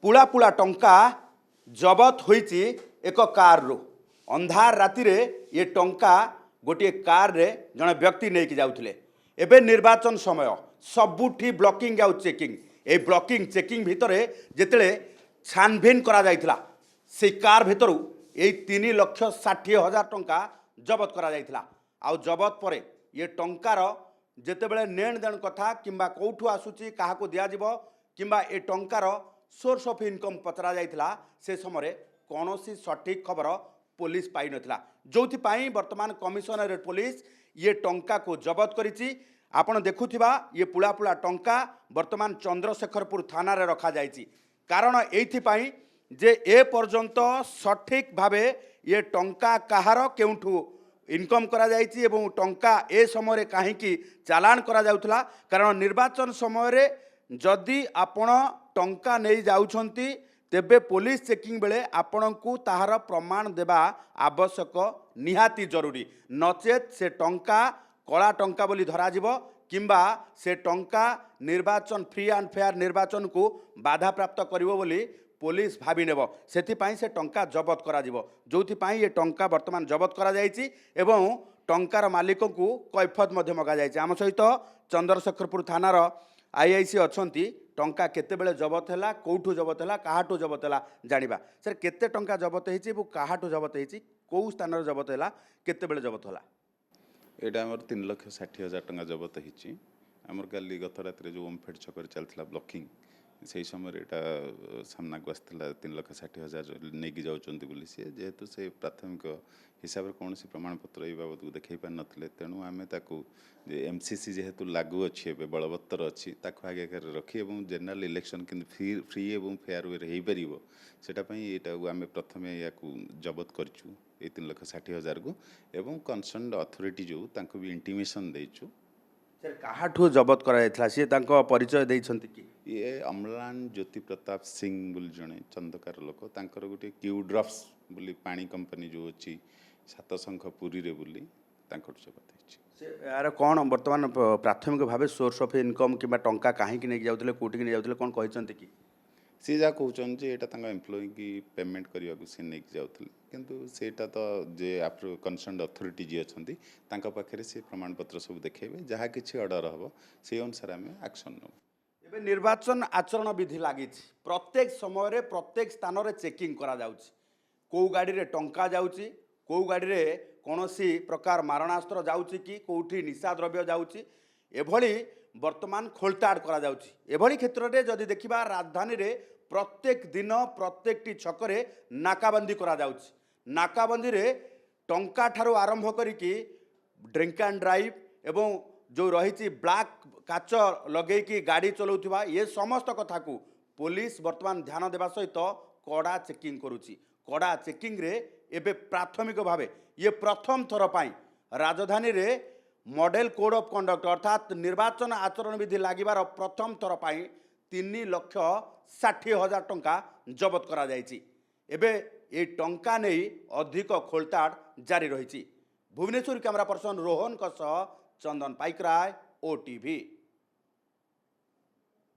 पुला पुला टंका जबत होईची एक कार रो अंधार राति रे ये टंका गोटे कार रे जने व्यक्ति नहीं जाउथिले। एबे निर्वाचन समय सबुठी ब्लॉकिंग आउ चेकिंग ए ब्लॉकिंग चेकिंग भितरे जेतेले छानभिन करा जाइथिला से कार भितरु ए 3,60,000 टंका जबत करा जाइथिला। आउ जबत परे ये टंकार जेतेबेले नेण देण कथा किंबा कोठु आसुची काहाको दिया जिवो किंबा ए टंकार सोर्स ऑफ इनकम पचरा जाइथिला से समय कौनसी सठिक खबर पुलिस पाई नथिला जोथि पाई वर्तमान कमिशनरेट पुलिस ये टंका को जबत करिछि। आपण देखुथिबा ये पुला पुला टंका वर्तमान चंद्रशेखरपुर थाना रे रखा जाइछि कारण एथि पाई जे ए पर्यंत सठिक भावे ये टंका कहार केउठु इनकम करा जाइछि एवं टंका ए समय काहेकि चालान करा जाउथला कारण निर्वाचन समय रे जदि आपण टंका नहीं जाउछंती तेबे पुलिस चेकिंग बेले आपणको ताहार प्रमाण देबा आवश्यक निहाती जरूरी नचेत से टंका कला टंका बोली धरा जिवो किंबा से टंका निर्वाचन फ्री एंड फेयर निर्वाचन को बाधा प्राप्त करिवो बोली पुलिस भावी नेब सेथिपाई से टंका जबत करा जिवो जोथिपाई ये टंका वर्तमान जबत करा जाइछि एवं टंकार मालिक को कैफत मध्य मगा जाइछि। आम सहित चंद्रशेखरपुर थानार आईआईसी अच्छी टंका केतेबेले जबत है कौठू जबत है काहाठू जबत है जानिबा सर केते टंका जबत होइछि काहाठू जबत होइछि कौ स्थान जबत है केतेबेले जबत होला। एटा हमर 3,60,000 टंका जबत होइछि। हमर काली गत रात जो ओमफेड छक चलता ब्लॉकिंग से समय एटा सामना को आसला 3,60,000 नहीं जाऊँच बोली सी जेहेतु से प्राथमिक हिसाब से कौन प्रमाण पत्र ये बाबद को देखा पार ना तेणु आम एमसीसी जेहेतु लागू अच्छी बलवत्तर अच्छी आगे रखी जनरल इलेक्शन कि फ्री और फेयर वे हो पार सेटा आम प्रथम या जबत करूँ ये 3,60,000 को एवं कनसर्न अथॉरिटी जो भी इंटीमेशन देचु सर काहाठू जबत करा सी परिचय देइछंती कि ये अम्लान ज्योति प्रताप सिंह बोली जड़े चंदकार लोक तांकर गोटे क्यू ड्रप्स बोली पानी कंपनी जो अच्छी सातशंख पुरी रे बोली जबत यार कौन वर्तमान प्राथमिक भाव सोर्स ऑफ इनकम कि टंका कहीं नहीं जाऊे कौटी नहीं जाऊे कौन कहते कि सी जहाँ कहते यहाँ एम्प्लॉय की पेमेंट करने को सी नहीं जाऊे किंतु सेटा तो जे कनसर्न अथॉरिटी जी अच्छा पाखे से प्रमाण पत्र सब देखेबे जहाँ किसी ऑर्डर हम से अनुसार आम एक्शन नौ। निर्वाचन आचरण विधि लगी प्रत्येक समय प्रत्येक स्थान में चेकिंग करा कौ गाड़ी रे टंका जाउची कौ गाड़ी रे कौनसी प्रकार मारणास्त्र जाउची कि कौटी निशा द्रव्य जाउची एभली वर्तमान खोलताड़ करा जाउची। एभली क्षेत्र में जदि देखिबा राजधानी रे प्रत्येक दिन प्रत्येकटी छकरे नाकाबंदी करा जाउची। नाकाबंदी रे टंका ठारू आरंभ करिकी ड्रिंक एंड ड्राइव एवं जो रही ब्लैक काच लगे गाड़ी चलाउथिबा ये समस्त कथा को पुलिस वर्तमान ध्यान देवा सहित कड़ा चेकिंग करुची। कड़ा चेकिंग रे एबे प्राथमिक भावे ये प्रथम थर पाई राजधानी रे मॉडल कोड ऑफ कंडक्ट अर्थात निर्वाचन आचरण विधि लागिबार प्रथम थर पाई 3,60,000 टंका जबत करा जाइछि। एबे ये टंका नहीं अधिक खोलताड़ जारी रही। भुवनेश्वर कैमरा पर्सन रोहन चंदन पाइकराय OTV।